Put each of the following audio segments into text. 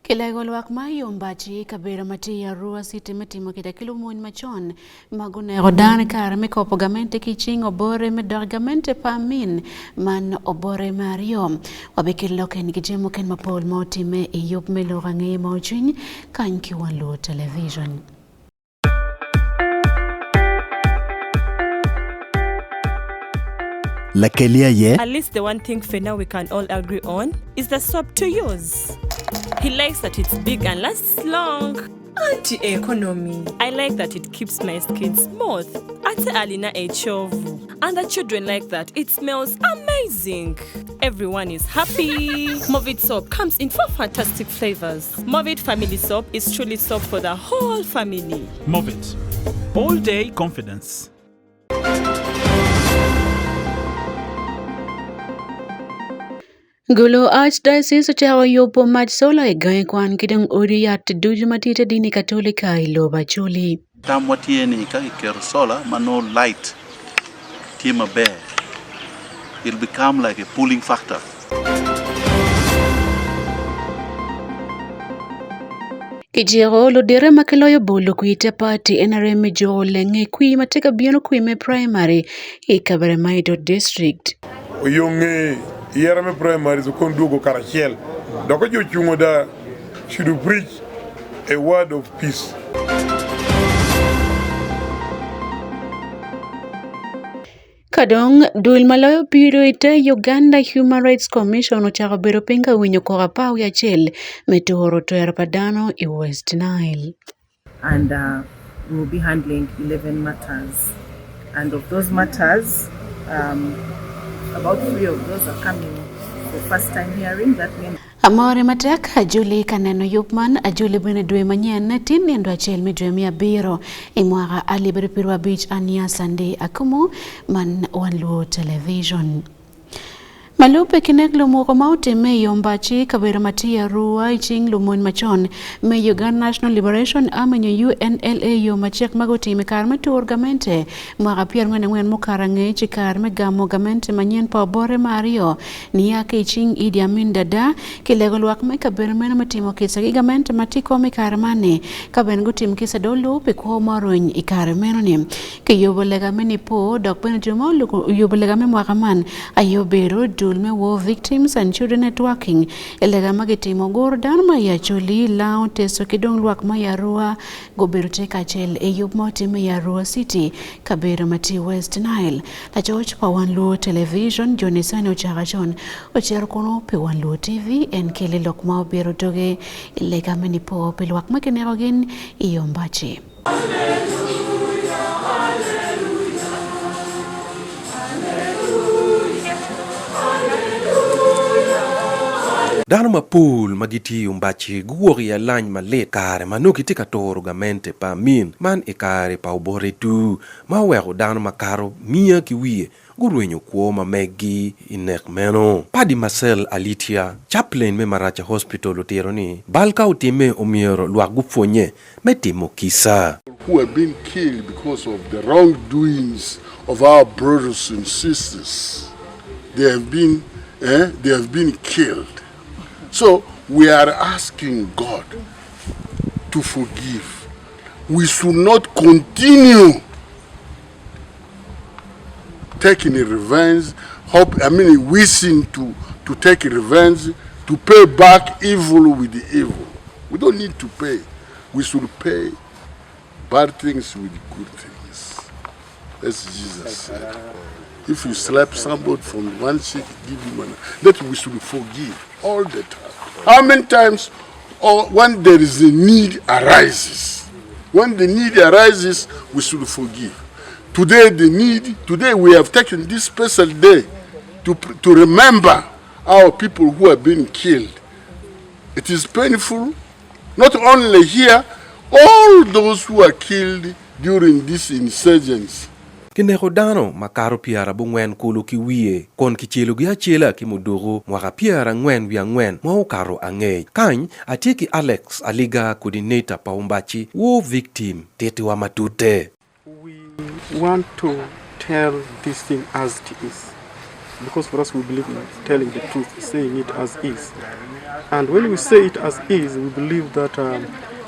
Kilego lwak ma yombachi kabera mati ya rua siti metimo kita kilumuni machon magune rodan kar me kopogamente kiching obore me dorgamente pamin man obore mario wabekilo ken gijemo ken mapol moti me iyop me lorange mochin kan kiwanlo television. At least the one thing for now we can all agree on is the soap to use. He likes that it's big and lasts long. Anti-economy. I like that it keeps my skin smooth. Ate alina echovu. And the children like that. It smells amazing. Everyone is happy. Movit soap comes in 4 fantastic flavors. Movit family soap is truly soap for the whole family. Movit. All day confidence. Gulo Archdiocese chawa yopo mach sola e gae kwan kidang odi yat duju matita dini katolika iloba chuli. Tam watieni ka ikero solar ma no light tima bear. It'll become like a pulling factor. Kijiro lo dire makiloyo bolo kuite party NRM jo lenge kui mateka biono kui me primary e Kabaramaito district. Oyonge Yerame primary so kondugo karachiel. Doko jo chungo da should preach a word of peace. Kadong dul malayo biro ite Uganda Human Rights Commission ochako biro pinga winyo kora pau ya chel metoro to padano I West Nile. And we'll be handling 11 matters. And of those matters, about 3 of those are coming for first time hearing. That means Amore matek ajuli kaneno yupman ajuli bene dwe manyien tin nendo achel midwe mia biro imwara alibere pirwa beach ania Sunday akumu man wanluo television. Malupe kineglo moko maute me yombachi kabera matia ruwa iching lumon machon me Uganda National Liberation Army UNLA yomachek magoti me karme to orgamente mwaga pier ngwen mokarange chikarme gamo gamente manyen pa bore mario ni yake iching Idi Amin Dada kilego lwak me kabera mena matimo kisa gigamente matiko me karmane kaben gutim kisa dolu pe ko marony ikarmeno ni kiyobolega meni po dok bene jumo yobolega me mwagaman ayobero me war victims and children networking elega magitimo gor darma ya choli lao teso kidong lwak mayarua gobirute kachel e yub moti mayarua city kabera mati West Nile la George Pawanlo television Jonisani Ochagachon ocher kono pe Wanlo TV en kele lokma biro toge elega menipo pe lwak makenerogin iyombachi. Dano mapul magiti umbachi guwori ya lany malet kare manuki tika toro gamente pa min man ikare pa ubore tu mawero dano makaro mia kiwie gurwenyo kuoma megi inek meno Padi Marcel Alitia chaplain me Maracha Hospital utero ni balka utime omiero luagufonye metimo kisa who have been killed because of the wrongdoings of our brothers and sisters. They have been killed. So we are asking God to forgive. We should not continue taking revenge, wishing to take revenge, to pay back evil with the evil. We don't need to pay. We should pay bad things with good things. That's Jesus said. If you slap somebody from one cheek, give him another. That we should forgive all the time. How many times when there is a need arises? When the need arises, we should forgive. Today we have taken this special day to remember our people who have been killed. It is painful, not only here, all those who are killed during this insurgence. Kineko dano makaro piara bu ngwen kulu ki wiye kon ki chelo gi achela ki muduru mwaka piara ngwen wi ngwen mo karo angey kany atiki Alex Aliga coordinator pa umbachi wo victim tete wa matute. We want to tell this thing as it is, because for us we believe in telling the truth, saying it as is. And when we say it as is, we believe that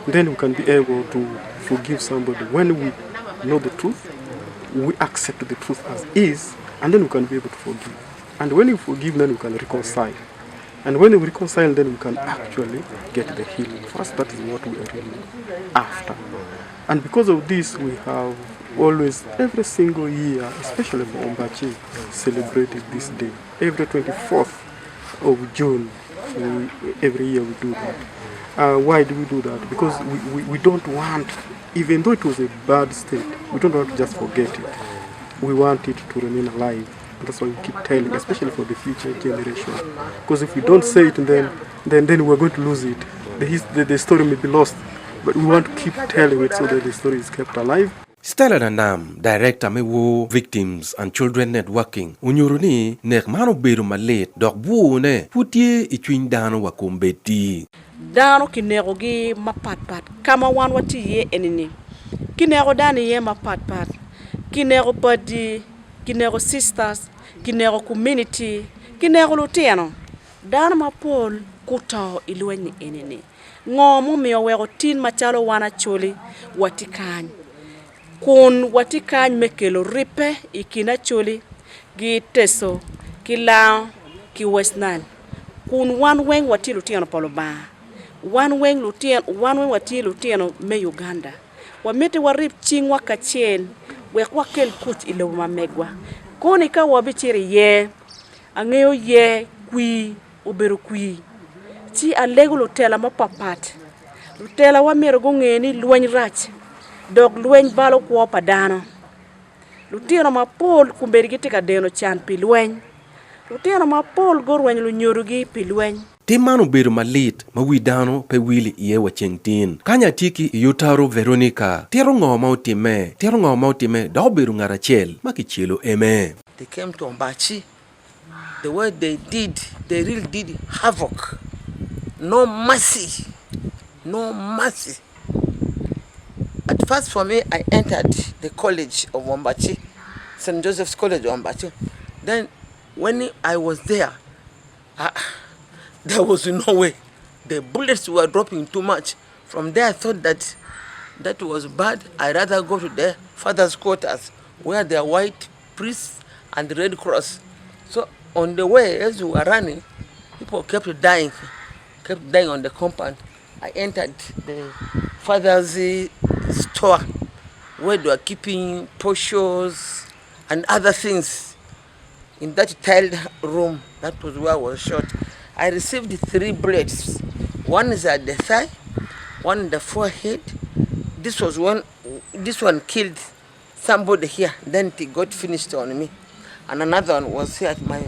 then we can be able to forgive somebody. When we know the truth, we accept the truth as is, and then we can be able to forgive. And when we forgive, then we can reconcile. And when we reconcile, then we can actually get the healing. First, that is what we are really after. And because of this, we have always, every single year, especially for Ombachi, celebrated this day. Every 24th of June, every year we do that. Why do we do that? Because we don't want, even though it was a bad state, we don't want to just forget it. We want it to remain alive. And that's why we keep telling, especially for the future generation. Because if we don't say it, then we're going to lose it. The story may be lost, but we want to keep telling it so that the story is kept alive. Stella Nanam, director me wo Victims and Children Networking, unyuruni nek mano beru malet dok buone putie ichwin dano wakumbeti. Dano kinero gi mapatpat kama wan wati ye enini. Kinero dani ye mapatpat. Kinero body, kinero sisters, kinero community, kinero lutiano. Dano mapol kutao ilueni enini. Ngomu miowero tin machalo wana choli watikany. Kun watikany mekelo ripe ikina choli gi teso ki lao ki westnal. Kun wan weng wati lutiano polo ba. Wan weng wati lutiano me Uganda. Wamete warip chingwa kachen wekwa kel kut ilo mamegwa. Koni ka wabichiri ye angeo ye kui oberu kui. Ti alego lutela mapapat. Lutela wa mero gongeni luany rach. Dog luany balo kwa padano. Lutiano mapol kumberigiti ka deno chan pi luany. Lutiano mapol gorwany lunyorugi pi luany. Timano beru malit mawidano pe wili iye wachengtin. Kanya tiki yutaro Veronica. Tero ngaumau do beru ngarachel makichilo eme. They came to Ombachi. The way they really did havoc. No mercy. At first for me, I entered the college of Ombachi, St. Joseph's College of Ombachi. Then when I was there, there was no way. The bullets were dropping too much. From there I thought that was bad. I'd rather go to the father's quarters where there are white priests and the Red Cross. So on the way, as we were running, people kept dying on the compound. I entered the father's store where they were keeping potions and other things. In that tiled room, that was where I was shot. I received 3 bullets. One is at the thigh, one in the forehead. This one killed somebody here. Then it got finished on me. And another one was here at my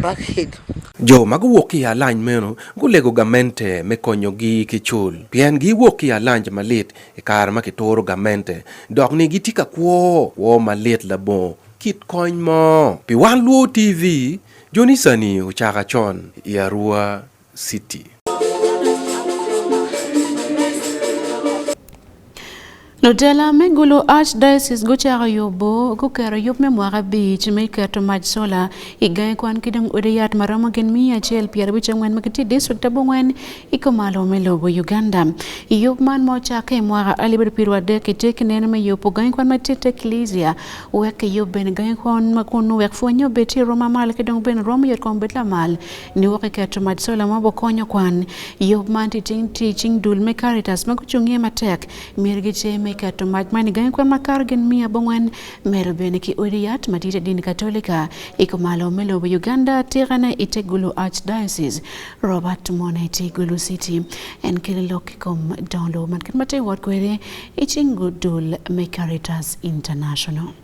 back head. Jo maguwoki ya lanj meno gulego gamente mekonyo gi kichul. Pien gi woki ya lanj malit ikar makitoro gamente. Dok ni gitika wo malit labo. Kit coin mo. Pi One Luo TV, Johnny Sani uchaka chon Yarua City. Notela megulu Archdiocese gochara yobo gokero yop memwara beach meketo maj sola igae kwan kidong odeyat maromo gen 154 makiti district abongwen ikomalo melobo Uganda. Yop man mochake mwara alibir pirwa deke teke nene me yopo gae kwan matete ecclesia weke yop ben gae kwan makunu wek fonyo beti roma mal kidong ben roma yot kon betla mal ni woke keto maj sola mabo konyo kwan yop man teaching dul me Caritas makuchungie matek mirgiche kato majmani gain kwa makargen mia bongwen merobene ki uriyat matite dini katolika ikomalo melobo Uganda tirana itegulu Archdiocese Robert Mone itegulu City en kililokikom download man mate wat kwere ichingudul me Caritas International.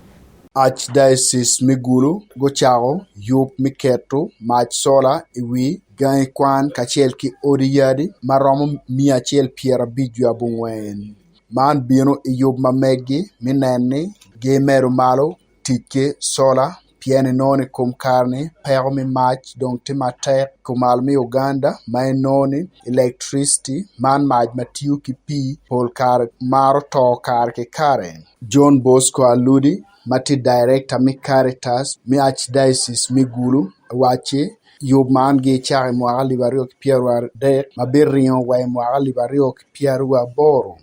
Archdiocese Megulu gocharo yup miketo mach sola iwi gain kwan kachel ki oriyadi maromo 150 bongwen man bino iyub mamegi minenni gemeru malo tike sola pieni noni kum karni pero mi mach dong timatek kumal mi Uganda may noni electricity man mach matiu ki pi pol kar maro to kar ke karen John Bosco Aludi mati director mi Caritas mi Archdiocese Megulu wache yob man gi chari mwaga libario ki pierwa de mabirion wa mwaga libario ki pierwa boro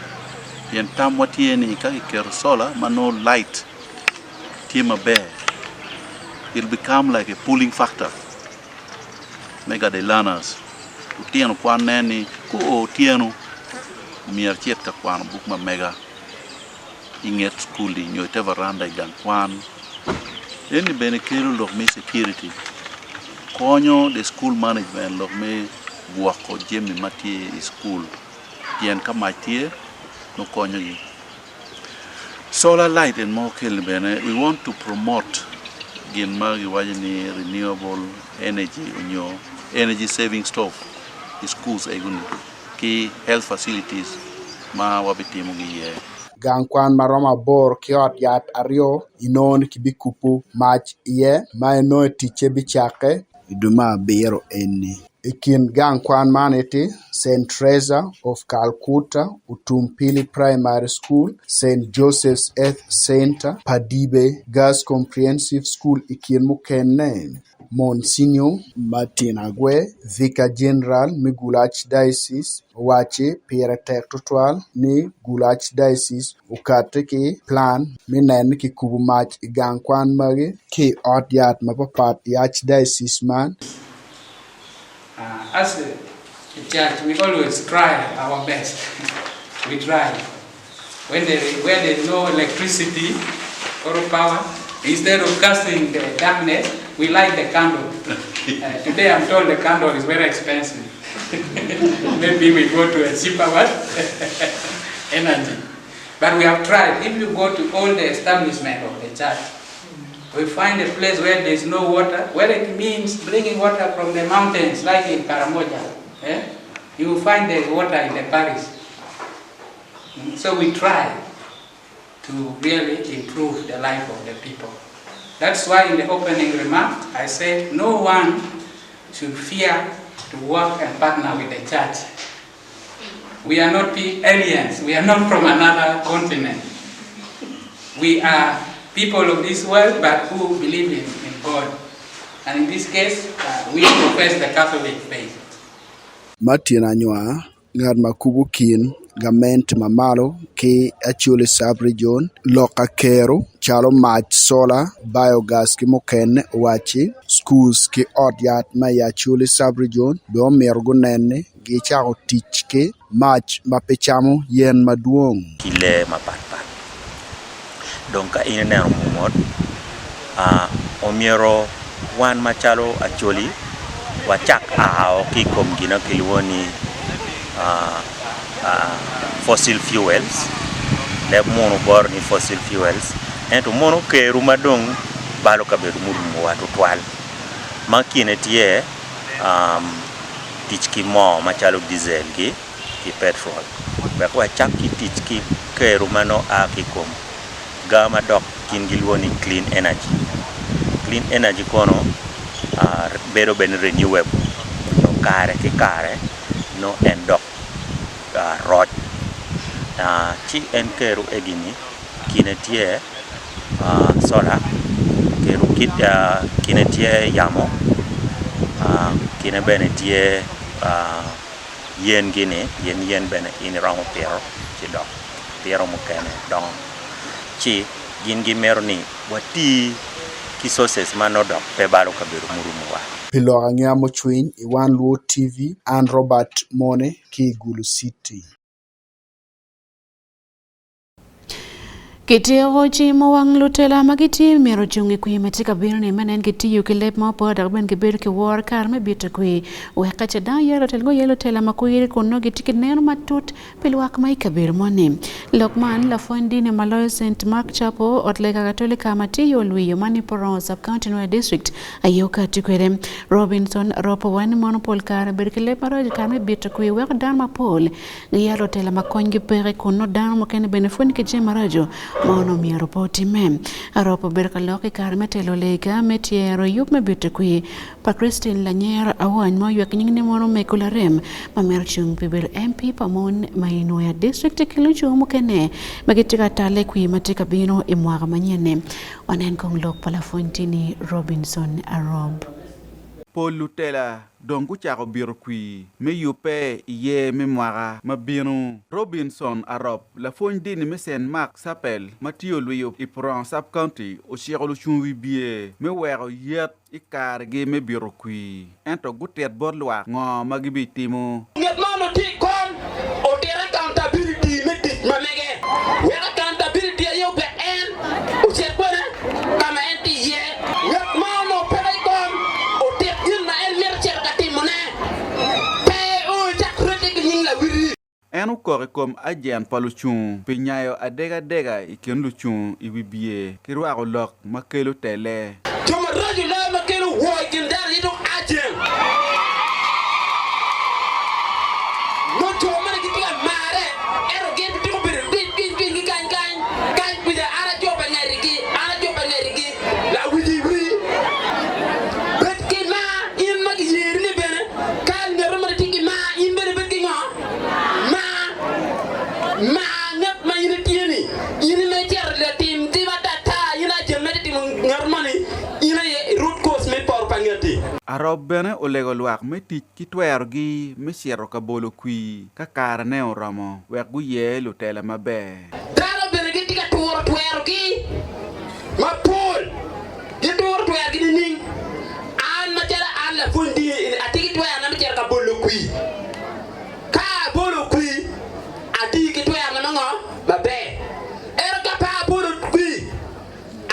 yen tam watieni ka ikero solar mano light tima bear it'll become like a pulling factor mega de learners utieno kwan neni ko utieno mier chiet ka kwan buk ma mega inget school di nyote varanda gan kwan eni bene kero lok me security konyo the school management lok me wako jemi mati school yen ka matie no konyo gi solar light and more kill bene we want to promote gin magi wajini renewable energy unyo energy saving stove schools egun ki health facilities ma wabitimu gi ye Gangkwan maroma bor kiot yat ario inon kibikupu mach ye ma ino tiche bichake iduma biro eni ikin Gangkwan maneti St. Teresa of Calcutta, Utumpili Primary School, St. Joseph's Earth Center, Padibe Girls Comprehensive School ikin mukene Monsignor Martin Agwe, Vicar General mi Gulach Diocese, wache pere tek total ni Gulach Diocese ukate ki plan mi nen ki kubu mach Gangkwan magi ki ot yat mapapat yach Diocese man. As a church, we always try our best. We try. When there is no electricity or power, instead of casting the darkness, we light the candle. Today I'm told the candle is very expensive. Maybe we go to a cheaper one, energy. But we have tried. If you go to all the establishment of the church, we find a place where there is no water, where it means bringing water from the mountains, like in Karamoja. You will find there is water in the parish. So we try to really improve the life of the people. That's why in the opening remark, I said no one should fear to work and partner with the church. We are not aliens. We are not from another continent. We are people of this world, but who believe in God. And in this case, we profess the Catholic faith. Martin Anywa, ngad makubu kin, gament mamalo, ke achule sub-region, loka kero, chalo mach solar, biogas ki mokene wachi, schools ki odyat ma ya chule sub-region, do mergo nene, gi chao tich ke, mach mapechamo yen maduong. Kile mapatpat. Donc ina ne momot omiero wan machalo acholi wachak ao kikom gina kilwoni fossil fuels le mono bor ni fossil fuels ento mono ke rumadong balo kabedo murumo watu twal makine tie tich ki mo machalo diesel ki petrol ba kwa chak ki tich ki ke rumano a kikom gama dok kin gilwoni clean energy kono bedo ben renewable no kare ki kare no en dok rot chi en keru egini kinetie solar keru kit kinetie yamo kine benetie yen gini yen bene in ramo pero ci dok pero mo kene don chi gingi merni wati ki sources manodok pe balo kabiru murumu wa Pilora Nyamo Chwin, Iwan Luo TV, and Robert Mone, Ki Gulu City. Kitio chimo wang lutela magiti mero chungi kui matika birni manen kitiyo kilep mo po darben kibir ki war karme bita kui weka chada yero telgo yelo tela makuiri kono gitiki nero matut pilwak mai kabir moni Lokman la fondi ne Maloyo St. Mark Chapel otlega katolika matiyo luyo mani poron sub-county Noya district ayoka tikwere Robinson ropo wani monopol kare birkilep maro karme bita kui weka dan mapol yero tela makongi pere kono dan mokene benefuni kije marajo Mono mi report me aropo berkaloki karme telolega metiero yup me bitukui pa Christine Lanier awan mo yak nyingne mono mekularem mamerchung pibil MP pamon Noya district kiluchu mukene magitika tale kui matika bino imwaga manyene wanen kong lok pala fontini Robinson Arob Paul Lutela dongu chako biro kui me yupe ye me mwara mabinu Robinson Arop la fonde dini me Saint Mark Sapel Mathieu Luyo Ipron Sub County o chiro chunwi bie me wero yet ikar ge me biro kui ento gutet borlwa ngo magibi timo nget mano ti kon o dera accountability me dit mamege wera accountability yo be en o jet bona kama enti ye nget mano pere kon o det yilna en mer cher ka timone pe o jak rete ning la wiri enu kore kom ajen paluchun pinyayo adega iken luchun ibibie kirwa ko lok makelo tele Joma radio la makelo wo ikin dar yido ajen no joma ni kitika mare ero gen bitiko bere bin kan bija ara joba ngarigi la wili bet ki ma in mag yirli bene kal ne rama tiki ma in bene bet ki ngo ma ngap ma yini tieni yini me jar la tim tata yina jemme tim ngarmani ina ye root cause me por pangati Arob bene olego luak me tic ki twer gi me siero ka bolo kui ka kara ne oromo wek gu ye lutela mabe daro bene gi tika twer gi ma pol gi twer gi ning an ma jara an la fundi atiki twer na me jar ka bolo kui atiki twer na ngo mabe er ka pa bolo kui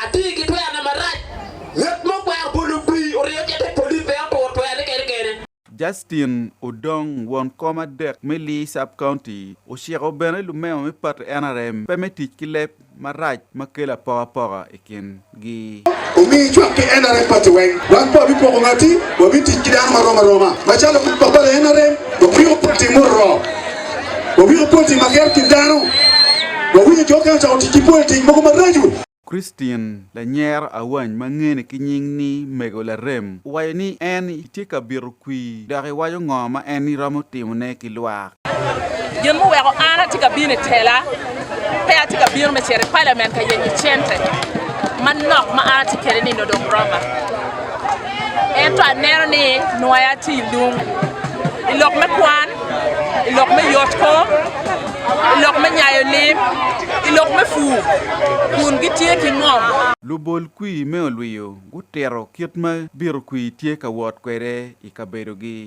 atiki twer na maraj let mo kwa bolo kui ore jete Justin Odong won koma dek me li Sub County o chiro bene lu me pat NRM pe me tic ki lep maraj makela pora ekin gi umi chwa ke NRM pat wen wan po bi po ngati bo bi tic ki dan roma ma chala ku papa NRM bo bi ko poti murro bo bi ko poti mager ki dano bo wi jo kan cha o tic poti mo ko maraju Christian la nyer awany mangene ki nying ni mego la rem wayo ni en itika biro kui dare wayo ngoma en ni ramo timune ki lwa yen mo wego ana tika bine tela pe atika biro me chere parliament ka yen chente man nok ma ana tikere ni no do roma ento anero ni noya ti lung ilok me kwan ilok me yotko ilok me nyayo lim ilok me fu kun gitie ki ngom lu bol kui me olwiyo gutero kiet ma biro kui tie ka wot kwere ikabedo gi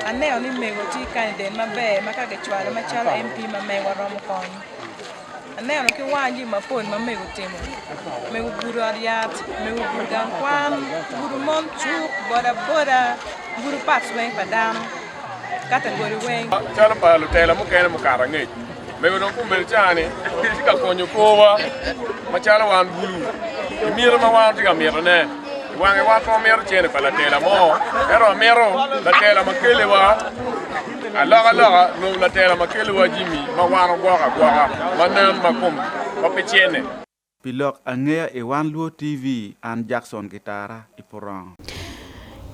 aneo ni mego ti candidate maber maka ke chwalo machalo MP ma mego romo kony aneo ki wanji mapon ma mego timo mego guru ariat mego guru kwan guru monchuk boda guru patswen padam kategori wen chalo pa lutela mo kene mo karange mego don kumbel chani tika konyo kowa machalo wan bulu miro ma wan tika miro ne wange wa to miro chene pala tela mo ero miro la tela makele wa alaga no la tela makele wa jimi ma wan gwa manan makum papichene pilok angea e wan luo TV an Jackson gitara iporan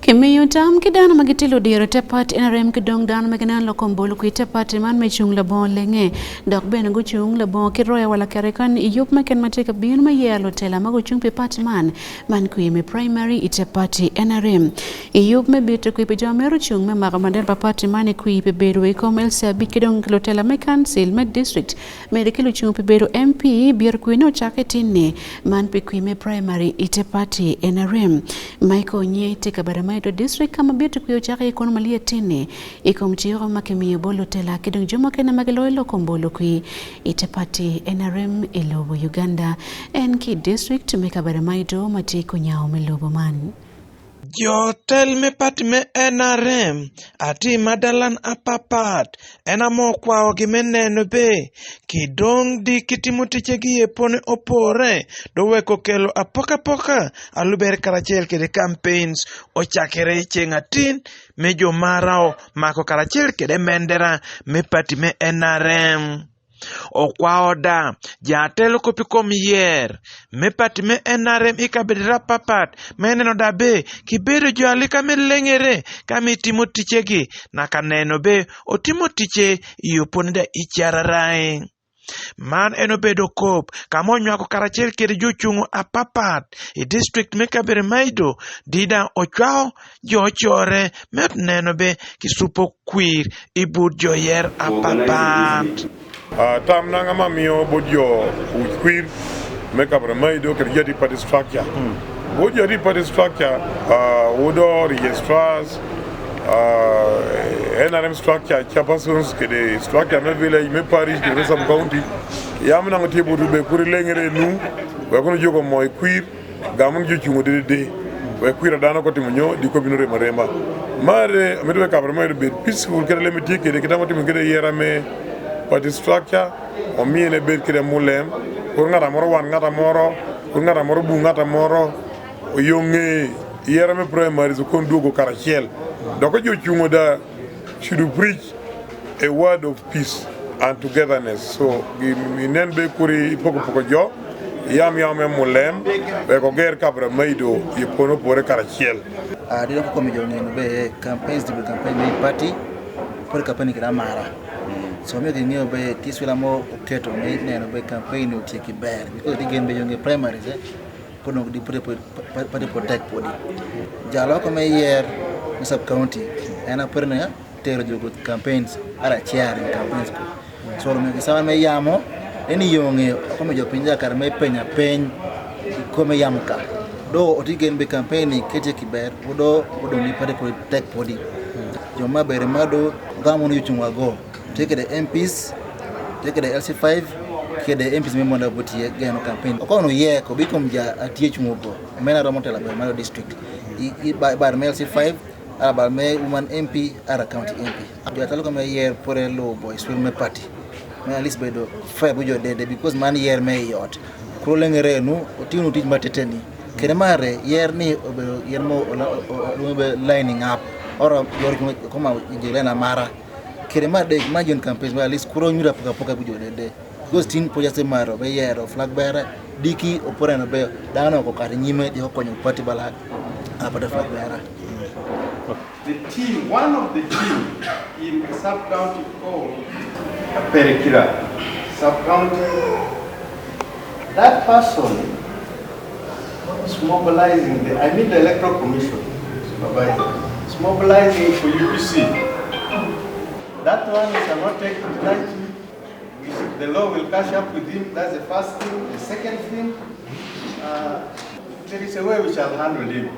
Kimiyo tam kidana magitilo diro tepat NRM kidong dana maganan lokombolo kui tepat man mechung labon lenge dok bene guchung labon kiroya wala karekan iyup maken mateka bin ma yelo tela maguchung pe patman man kui me primary itepati NRM iyup me bitu kui pe jamero chung me magamaden papati man kui pe beru e komel sa bikidong lotela me council me district me dekilo chung pe beru MP bir kui no chaketine man pe kui me primary itepati NRM Michael Nye tika barama to district kama bitu kuyo chake ikono malia tine iko mchiro makimiyo bolo tela kidong jumo kena magelo ilo kombolo kui itepati NRM ilobo Uganda enki district mekabare maido matiko nyao melobo man Jotel me pat me NRM ati madalan apapat enamo kwao gimeneno be kidong di kitimuti gi epone opore do weko kelo apoka aluber karachel kede campaigns o chakere chengatin me jo marao mako karachel kede mendera me pat me NRM o kwao da jatelo kopikom yer me pat me NRM ikabedra papat meneno da be kibedo jo alika me lengere kami timo tichegi na kaneno be o timo tiche iopone da ichararai Man enobedo kop kama onywako karachiel kede jochung' apapat i district me Kaberemaido dida ochwao jochore met neno be kisupo kwir i bud joyer apapat. Tam nanga mamio bodio kwir me Kaberemaido kede jadi party structure. Bodio di party structure wodo registrars NRM structure chapersons kede structure me village me parish kede sub county yam na ngati bodu be kuri lengere nu we kono jogo moy kwir gamun jochungo de we kwir dana ko timunyo di ko binure maremba mare amedo Kaberemaido be peaceful kede le meti kede kede mati kede yera me party structure o miene be kede mulem ko ngata moro wan ngata moro ko ngata moro bu ngata moro o yonge yera me primary so kon dugo karachiel doko jochungo da should preach a word of peace and togetherness. So inen be kuri poko jo yam mulem be ko ger Kaberemaido yipono pore karachiel. Dilo ko mi jongen be campaigns di campaign me party por campaign kira mara. So me dinyo be tiswela mo keto me neno be campaign o tie kiber because digen be jonge primaries kono di protect podi. Jalo ko me yer sub county ana perna tero jogo campaigns ara chair campaigns ko so me kisawa me yamo eni yonge ko me jopinja kar me penya pen ko me yamka do otigen be campaign kete kiber odo ni pare protect podi joma bere mado gamon yuchungwa go take the MPs take the LC5 kede MPs me monda botie geno campaign ko no ye ko bikom ja atie chungo mena romotela be mado district I bar LC5 about me woman MP ara county MP do talo ko me yer por low boys will me party me at least bedo fair bujo de because man yer me yot ko lengere nu otinu tij mateteni kene mare yer ni obedo yer mo be lining up or yor ko ma jilena mara kene ma de imagine campaign at least kuro nyura poka bujo de because tin po jase maro be yer flag bearer diki opore no be dano ko kar nyime di ko nyu party bala apa the flag bearer. The team, one of the team in the sub-county called Perikira sub-county, that person is mobilizing the electoral commission supervisor. It's mobilizing for UPC. That one is not taken lightly. The law will catch up with him. That's the first thing. The second thing, there is a way we shall handle him.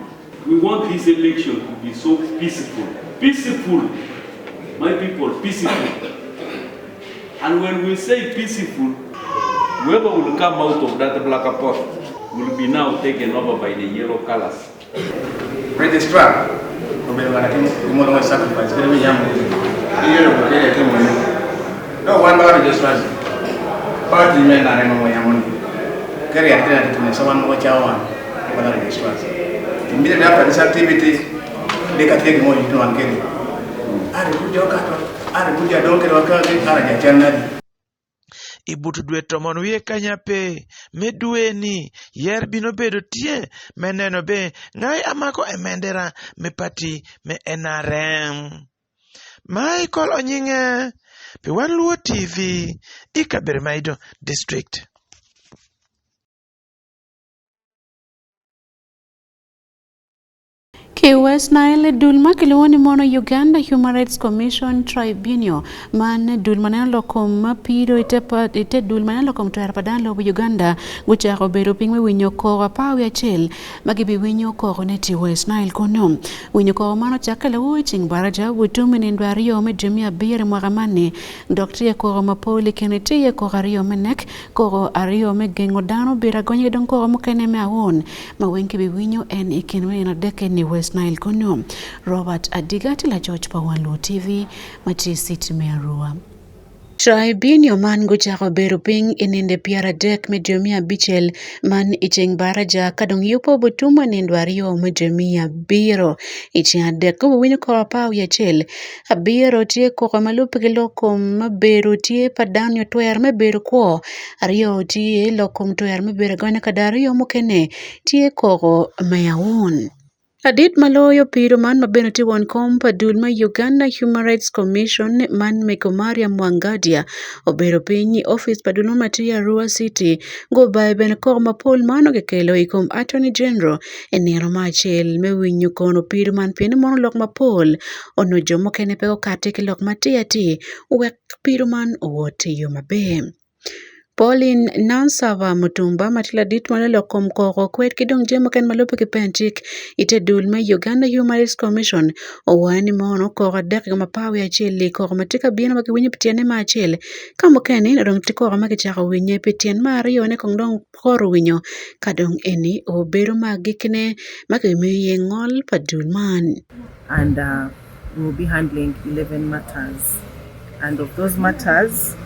We want this election to be so peaceful. Peaceful, my people, peaceful. And when we say peaceful, whoever will come out of that black pot will be now taken over by the yellow colors. Registrar, sacrifice. No one more registrar. Party men are no carry a someone watch our one. Immediately after this activity, they can take more into one game. Ibutu dwe tomon wie kanyape medue ni yer bino bedo tie meneno be ngai amako emendera me pati me NRM. Michael Onyinge P1 Luo TV i Kaberemaido District. Ki West Nile dulma kiluoni mono Uganda Human Rights Commission Tribunal man dulma na lokom mapido ite dulma na lokom to arpadan lo Uganda gucha ko bedo pingwe winyo ko pawi achel magibi winyo ko neti West Nile kono winyo ko mano chakale wuching baraja wutumi ni ndwario me jumia bire mwagamane Dr. ko mapoli keneti ko ario menek ko ario me gengo dano bira gonye don ko mukene me awon mawenki bi winyo en ikinwe na deke ni West Nile kono. Robert Adigati la George P1 Luo TV Matisi Timerua. Tribunal man gucha beru ping ininde piara dek mediumia bichel man icheng baraja kadong yupo butuma nindwario mediumia biro icheng dek ko winyo ko paw ya chel abiro tie ko malupe loko maberu tie padanyo toyar meberu ko ario tie lokom toyar meberu gone kadario mukene tie ko mayawon Adit maloyo piro man mabeno ti won kom padul ma Uganda Human Rights Commission man Mekomaria Mwangadia obero piny office padul ma Matia Arua City go bae ben kor mapol mano ke kelo ikom Attorney General enero machel me winyo kono piro man piny mono lok mapol ono jomo kene pego kate ke lok matia ti wek piro man owote yo mabe. Pauline Nansava Mutumba matila dit malelo kom koko kwet kidong jemo ken malope ke penchik ite dul me Uganda Human Rights Commission owani mono koko dek ga mapawi achili koko matika bieno maki winye pitiane ma achili kamo keni nadong tiko kama kichaka winye pitien mario ne kong dong koro winyo kadong eni obero magikne maki miye ngol padul man. And we will be handling 11 matters, and of those matters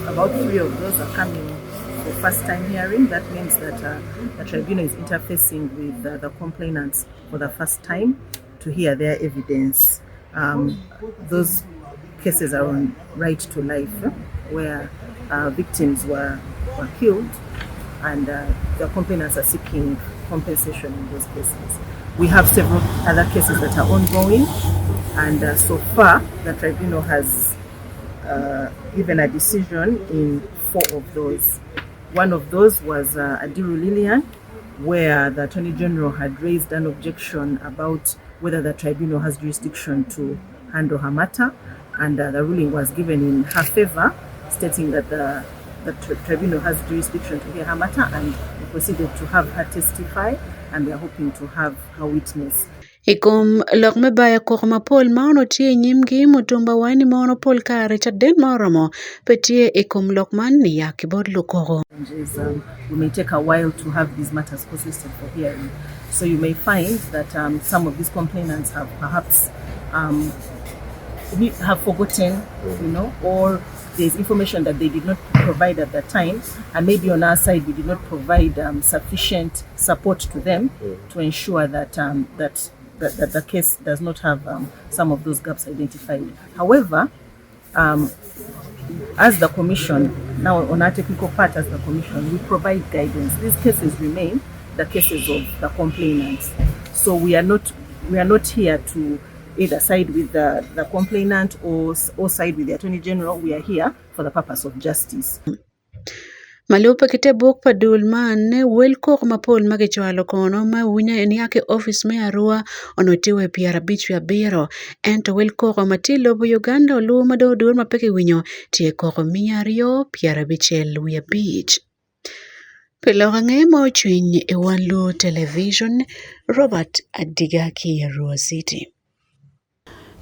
about 3 of those are coming for first-time hearing. That means that the tribunal is interfacing with the complainants for the first time to hear their evidence. Those cases are on right to life, where victims were killed, and the complainants are seeking compensation in those cases. We have several other cases that are ongoing, and so far the tribunal has given a decision in 4 of those. One of those was Adiru Lillian, where the Attorney General had raised an objection about whether the tribunal has jurisdiction to handle her matter, and the ruling was given in her favor, stating that the tribunal has jurisdiction to hear her matter, and we proceeded to have her testify, and we are hoping to have her witness. Ikom lok me baya kok mapol maono tie nyimgi Mutumba wani maono pol kare chaden maoromo petie ikom lok man ni ya kibod lukoro. We may take a while to have these matters processed for hearing. So you may find that some of these complainants have perhaps have forgotten, or there's information that they did not provide at that time, and maybe on our side we did not provide sufficient support to them to ensure that that the case does not have some of those gaps identified. However, as the Commission, now on our technical part as the Commission, we provide guidance. These cases remain the cases of the complainants. So we are not here to either side with the complainant or side with the Attorney General. We are here for the purpose of justice. Malupa kite buk padul man welko mapol magichwalo kono ma wunya eni yake office me Arua onotiwe piara bichu ya biro ento welko matilo bu Uganda olu mado dur mapeke winyo tie koko miario piara bichel wiya beach. Pelorang'e mo chwiny e Wanlu Television, Robert Adigaki Arua City.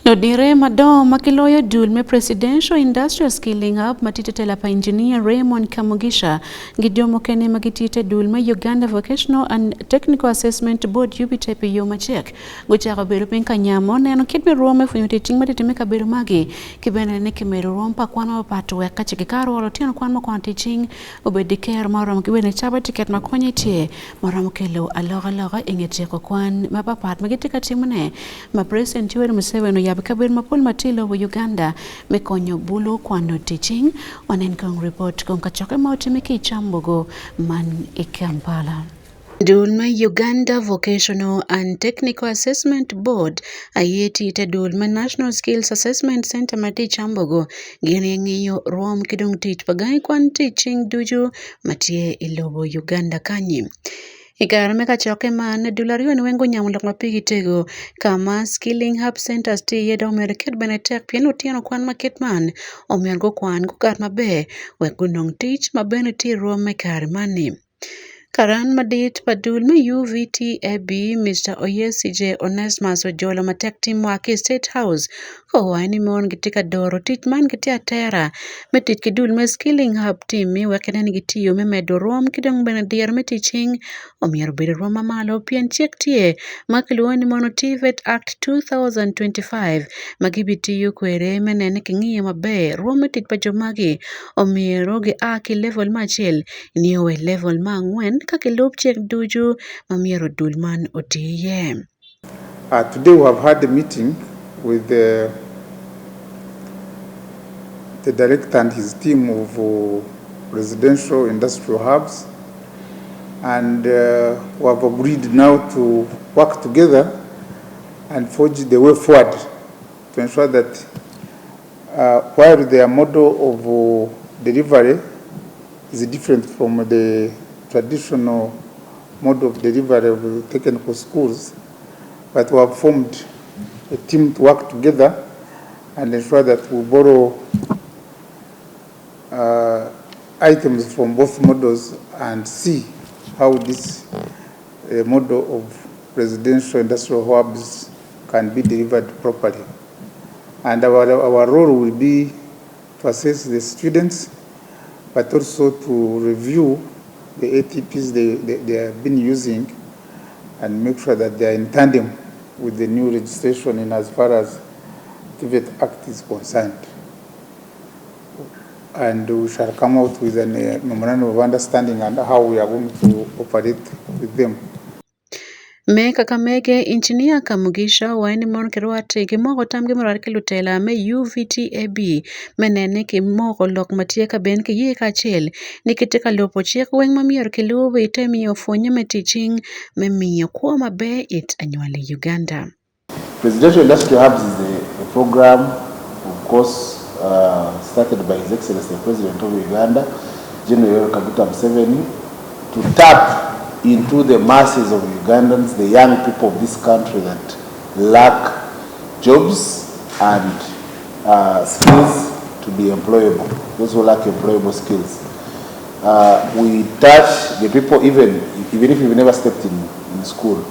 Nodire madom makiloyo dul me Presidential Industrial Skilling Hub matitela pa Engineer Raymond Kamugisha gidomo kene magitite dul me Uganda Vocational and Technical Assessment Board UBTP yomachek gucharo beru pinka nyamo neno kitme rome funyoti tingmati timeka beru magi kibene ne kimeru rompa kwana patu weka chikikaru walotiano kwanma kwa teaching obediker maram kibene chaba tiket makonye tie maram kelo aloga ingeteko kwan mapapat magitika timune ma President Yoweri Museveni Kabir mapol matilo wa Uganda mekonyo bulu kwano teaching onen kong report kong kachoke mautimiki chambogo man Kampala. Dulma Uganda Vocational and Technical Assessment Board ayeti ite Dulma National Skills Assessment Center mati chambogo gini ngiyo ruom kidong teach pagai kwan teaching duju matie ilobo Uganda kanyi. Ikarame kachoke man dulario ni wengo nyamulok mapigi tego kama Skilling Hub Centers ti yedo merket benetek pieno tiano kwan market man omiango kwan kukat mabe wekunong teach mabene ti ruome kar mani. Karan madit padul me UVTAB Mr. Oyesije Onesmus Ojolo matek tim waki State House ko wani mon gitika doro tich man gitia tera metit kidul me Skilling Hub team mi wekenen gitiyo me medo rom kidong benedier me teaching omier bedo roma malo pien chek tie makiluoni mono TVET Act 2025 magibitiyo kwere menene kingiye mabe rom tit pa jomagi omiero gi aki level machel niyowe level ma ngwen kakilup chek duju mamiero dulman otiye. Today we have had a meeting with the director and his team of residential industrial hubs, And we have agreed now to work together and forge the way forward to ensure that while their model of delivery is different from the traditional model of delivery of the technical schools, but we have formed a team to work together and ensure that we borrow items from both models and see how this model of residential industrial hubs can be delivered properly. And our role will be to assess the students, but also to review the ATPs they have been using and make sure that they are in tandem with the new legislation in as far as TVET Act is concerned. And we shall come out with a memorandum of understanding and how we are going to operate with them. Me Kakamege Engineer Kamugisha waini mon kirwate kimoko tam gimrar kilutela me UVTAB menene kimoko lok matie ka ben ki ye kachel nikiteka lopo chiek weng mamiyor kiluwe itemiyo fonye me teaching me miyo kwa mabe it annually Uganda. Presidential Industrial Hubs is a program, of course, started by His Excellency the President of Uganda, General Kaguta Museveni, to tap into the masses of Ugandans, the young people of this country that lack jobs and skills to be employable, those who lack employable skills. We touch the people even if you've never stepped in school.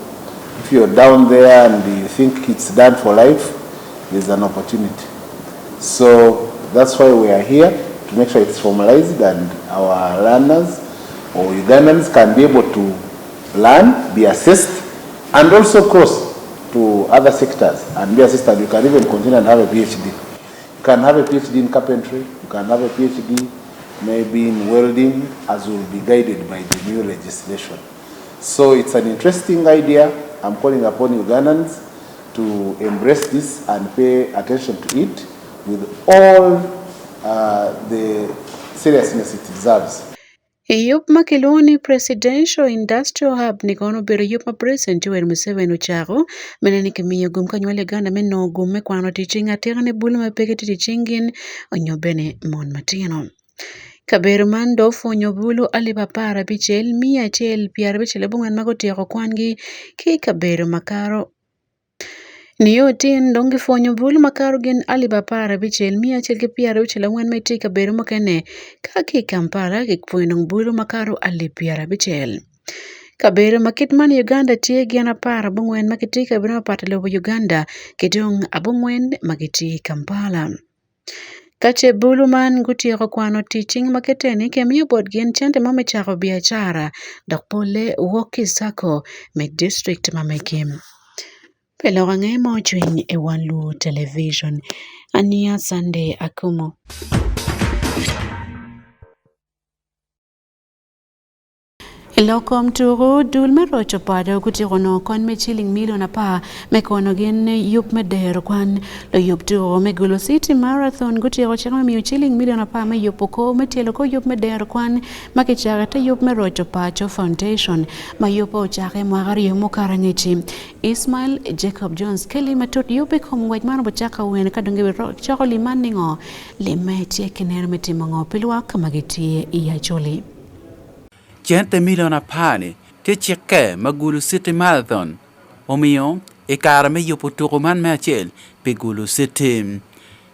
If you're down there and you think it's done for life, there's an opportunity. So that's why we are here, to make sure it's formalized and our learners or Ugandans can be able to learn, be assessed, and also cross to other sectors and be assisted. You can even continue and have a PhD. You can have a PhD in carpentry, you can have a PhD maybe in welding, as will be guided by the new legislation. So it's an interesting idea. I'm calling upon Ugandans to embrace this and pay attention to it with all the seriousness it deserves. Yup makiloni Presidential Industrial Hub ni kono biro yup ma President Yoweri Museveni uchako meneni kimiyo gum kanywale Uganda meno gume kwano teaching atirane bulu mapeke teachingin onyobene mon matino. Kabero man do fonyo bulu alibapara bichel mia chel piar bichel bungan magotiako kwangi ki kabero makaro Niyotin dongi fonyo bulu makaro gen alibapara bichel mia chel ke piara bichel ngwen meti kabero makene kaki Kampala kikpuinong bulu makaro alipiara bichel. Kabero makitman Uganda tie giana para bungwen makiti kabero mapatalo Uganda kidong abungwen magiti Kampala. Kache bulu man gutieko kwano teaching maketeni kemiyo bod gen chente mamechako biachara dokpole woki sako me district mamekim. Pelora ngemo chwiny e Wanlu Television. Ania Sunday Akumo. Ilokom turu dul merocho pado kutirono kon me chilling million apa me kono gen yup me dero kwan lo yup turu me Gulu City Marathon gutiro chama mi chilling million apa me yup ko me telo ko yup me dero kwan makichara te yup me rocho pacho foundation ma yupo chake mwagari yumo karangichi Ismail Jacob Jones Kelly matot yupe kom wajmano bochaka wen kadonge chako liman ningo limetie kinero metimongo pilwa kamagitie iya choli. Chente miliona pane te cheke Magulu City Marathon. Omiyo ekara me yopo tukuman me achel pe Gulu City.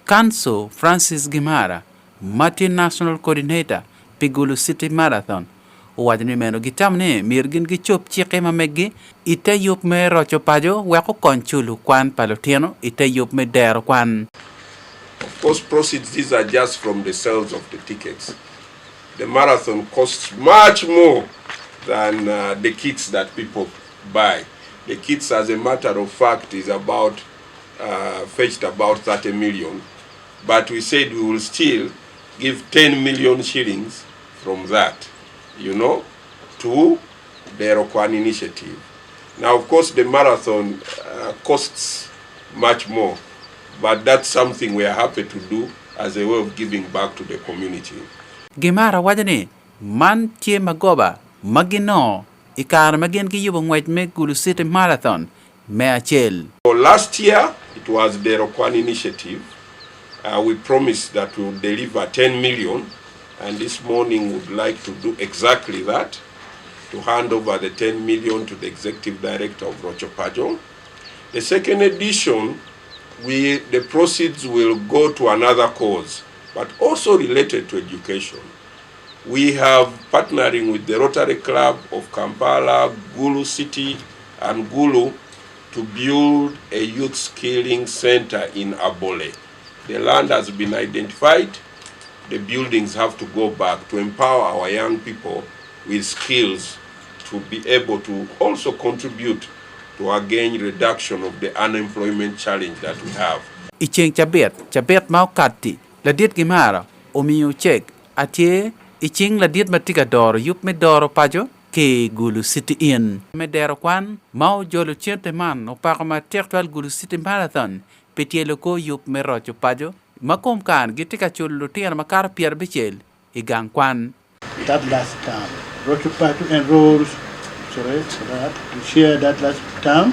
Kanso Francis Gimara, Martin National Coordinator pe Gulu City Marathon. Wadni meno gitamne mirgin gichop cheke mamegi ite yop me rocho pajo weko konchulu kwan palotiano ite yop me dero kwan. Of course, proceeds, these are just from the sales of the tickets. The marathon costs much more than the kits that people buy. The kits, as a matter of fact, is about fetched about 30 million. But we said we will still give 10 million shillings from that, you know, to the Rokwan initiative. Now, of course, the marathon costs much more, but that's something we are happy to do as a way of giving back to the community. Gimara wadane man tie magoba magino ikar magen ki yubo ngwaj me Gulu City Marathon me achel. Last year, it was the Rokwan initiative. We promised that we would deliver 10 million, and this morning would like to do exactly that, to hand over the 10 million to the executive director of Rocho Pajo. The second edition, the proceeds will go to another cause, but also related to education. We have partnering with the Rotary Club of Kampala, Gulu City, and Gulu to build a youth skilling center in Abole. The land has been identified. The buildings have to go back to empower our young people with skills to be able to also contribute to again reduction of the unemployment challenge that we have. Icheng chabet mau kati, la diet gimara, omiyo chek, atie, icheng la diet matika doro, yup me doro pajo, ke Gulu City in. Me dero kwan, mau jolo chente man, opakama tertual Gulu City Marathon, petie loko yup me Rocho Pajo, makom kan gitika chulu tiyan makar pier bichel, igang kwan. That last term, Rocho Pajo enrolls, to share that last term,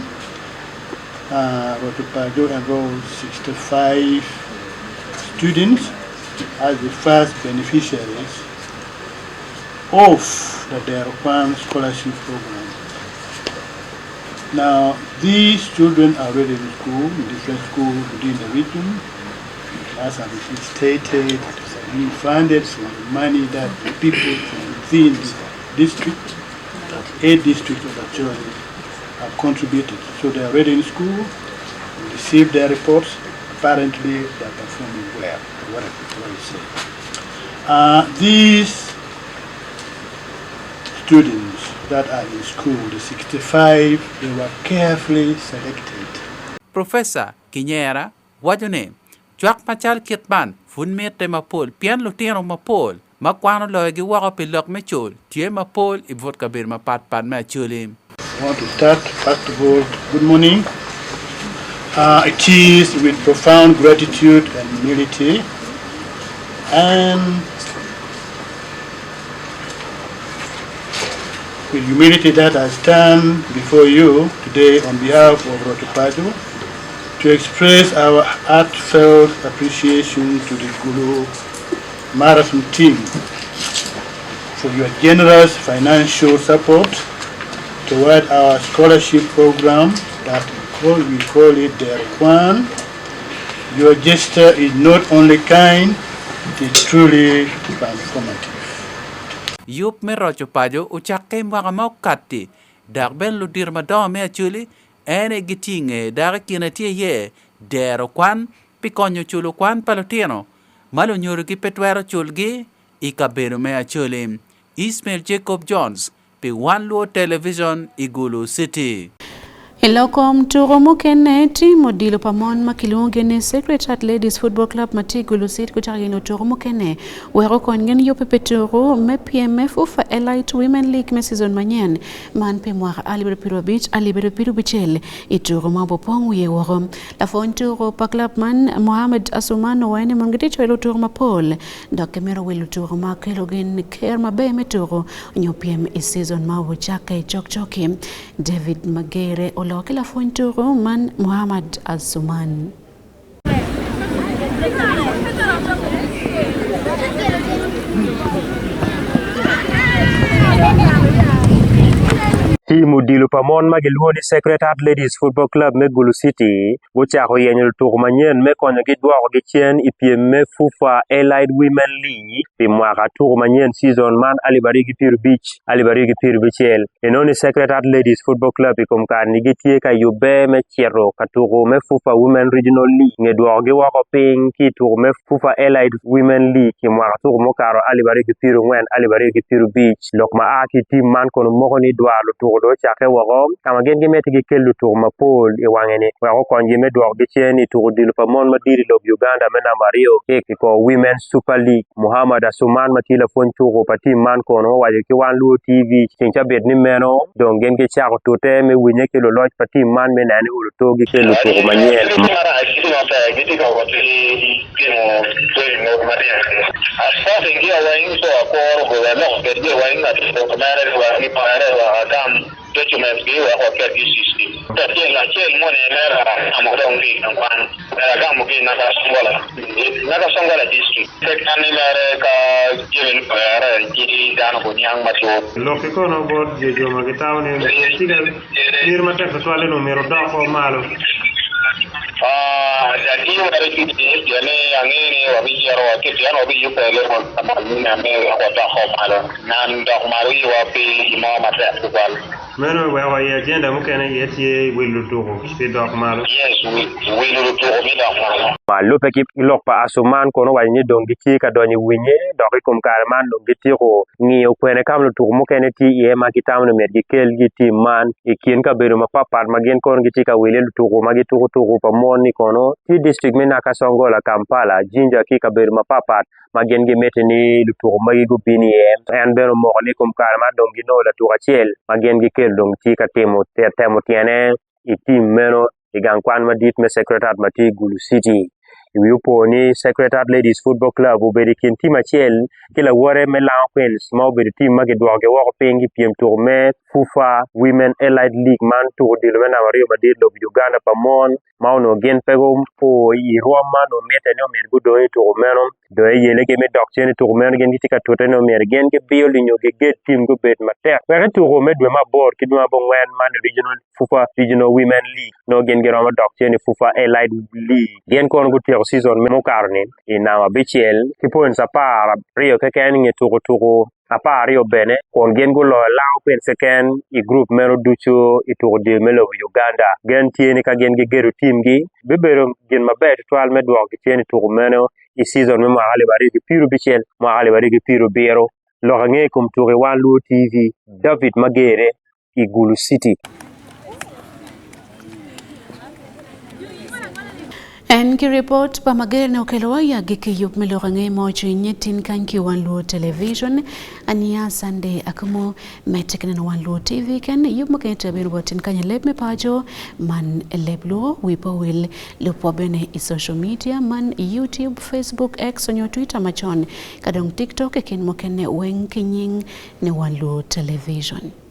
Rocho Pajo enrolled 65 students as the first beneficiaries of the Deropan scholarship program. Now, these children are already in school, in different schools within the region. As I stated, it is being funded from the money that the people from within the district, 8 districts of the journey, have contributed. So they are already in school, we received their reports. Apparently, they are performing well, what I say. These students that are in school, the 65, they were carefully selected. Professor Kinyera, wajone, Chuak Machal Kitban, Funmete Mapol, Pian Lutino Mapol, Makwano Logi Waka Pilok Mechol, Tie Mapol, Ivot Kabir Mapat Pan Machulim. I want to start, first of all, good morning. It is with profound gratitude and humility, and with humility that I stand before you today on behalf of Rocho Pajo to express our heartfelt appreciation to the Gulu Marathon team for your generous financial support toward our scholarship program that we call it the Rokwan. Your gesture is not only kind, it is truly transformative. Yup me Rocho Pajo uchake mwaka maukati, darben ludir madama me achuli, ene gitinge dara kinatie ye, dero kwan, pikonyo chulo kwan palotino, malo nyuru ki petwero chulgi, ikabero me achuli. Ismail Jacob Jones, pi One Luo Television, Gulu City. Iloko mturo mukene timu dilo pamon makilungene Secretariat Ladies Football Club mati Gulu City kuchagino turo mukene wero kongen yo pepeturo me PMF ufa Elite Women League me season manyen man pe mwara alibere piro beach alibere piro bichel ituro mabo pongu ye woro la fonturo pa club man Mohamed Asumano wene mongete chwelo turo mapol dokemero welo turo makelogen kerma be meturo nyo PM season mawo chaka chokchoki David Magere kila fonturo man Muhammad Asuman. Timu dilu pamon magilwoni Secretariat Ladies Football Club me Gulu City wuchako yenyul turmanyen me konyo gidwaro gichien ipiem me FUFA Allied Women League pi mwaka turmanyen season man alibarigi piru beach alibarigi piru bichel enoni Secretariat Ladies Football Club ikumkan nigitie ka yube me chero katuru me FUFA Women Regional League ngedwaro giwako ping ki turu me FUFA Allied Women League ki mwaka turumokaro alibarigi piru ngwen alibarigi piru beach lokma aki team man kono moko ni dwaro do chake wogom kama gen gi meti gi kelu tur mapol e wangene wa ko konji me dwok gi chen i tur dil pa mon madiri lob Uganda mena Mario e ko Women Super League Muhammad Asuman matila fon turo pati man kono wa ki wan lu TV chincha bet ni meno don gen gi chako tote me winye ke lo loj pati man me nani ulu to gi kelu tur manyel documents gi wa ko ke system ta ke la ke mo ne mera amodon gi kan ga mo gi na ka songola district te kan ni mere ka given para ki dan ko nyang ma to lo ke ko no bod je jo ma gitaw ne tigal mir ma tek to ale no mero da ko malo da ki wa re ki je ne angeni wa bi jero ke ya no bi yu pe le ko ma ni na me ko da ko malo nan da ko mari wa bi mo ma te ko meno wa ya agenda mukene yeti wilu to fi dok malo yes wilu to mi da malo ma lope ki lokpa Asuman kono wa ni dongi ti ka doni winye doki kum karman dongi ti ko ni o kwene kam lo to mukene ti e ma kitam no mer gi kel gi ti man e kien ka beru ma papa ma gen kon gi ti ka wile to ko ma gi to pa moni kono ti district mena ka songola Kampala jinja ki ka beru ma papa ma gen gi meteni lu to ma gi go bini en beru mo ni kum karman dongi no la to achel ma gen gi kel dong ti ka temo tiene e ti meno e gankwan ma dit me secretary ma ti Gulu City Wiupo ni Secretary Ladies Football Club ubedi kin team achel kila wore me la Queens ma ubedi team mage dwoge wako pengi PM tourme FUFA Women Elite League man tour dil mena Mario Madrid lob Uganda pamon mauno gen pego po i Roma no meta no mergo do e tourmeno do e yele ke me dokchen tourmeno gen kitika toteno mer gen ke biol nyo ge get team go bet mater were tourme do ma bor ki do ma bon man regional FUFA Regional Women League no gen ge Roma dokchen FUFA Elite League gen kon go season memo karne ina bichel tipo en sapara rio ke ken nge tuko apa rio bene kon gen go lo lao pen seken i group mero ducho i tuko de melo Uganda gen tieni ka gen ge geru team gi bebero gen mabet twal medwo ke tieni tuko meno i season memo ale bari ke piru bichel mo ale bari ke piru bero lo nge kum tuko wan lu TV David Magere i Gulu City. En ki report pa magere na ukelewa ya gike yup melorange mocho nyetin kanki wanluo television ania Sunday akumo metekene na wanluo TV ken yup makete binu botin kanya lep me pajo man lebluo wipo will lupo bene i social media man YouTube, Facebook, X onyo Twitter machon kadong TikTok ken mokene weng kinying ne wanluo television.